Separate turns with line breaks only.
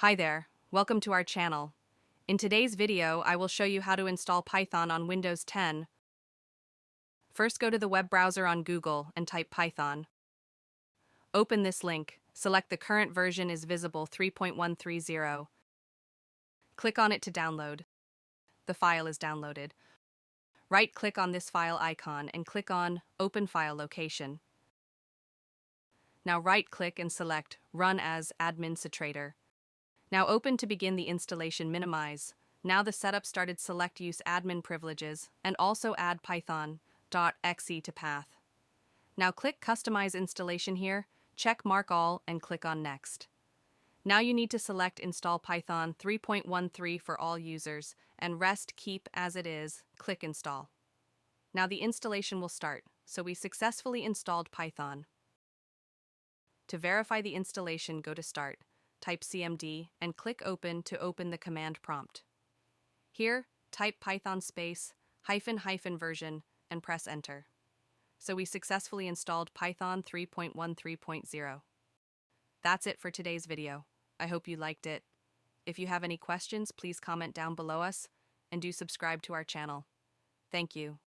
Hi there, welcome to our channel. In today's video, I will show you how to install Python on Windows 10. First, go to the web browser on Google and type Python. Open this link, select the current version is visible 3.130. Click on it to download. The file is downloaded. Right-click on this file icon and click on Open File Location. Now right-click and select Run as Administrator. Now open to begin the installation minimize. Now the setup started select use admin privileges and also add python.exe to path. Now click customize installation here, check mark all and click on next. Now you need to select install Python 3.13 for all users and rest keep as it is, click install. Now the installation will start, so we successfully installed Python. To verify the installation, go to start. Type cmd and click open to open the command prompt. Here, type python space -- version and press enter. So we successfully installed Python 3.13.0. That's it for today's video. I hope you liked it. If you have any questions, please comment down below us and do subscribe to our channel. Thank you.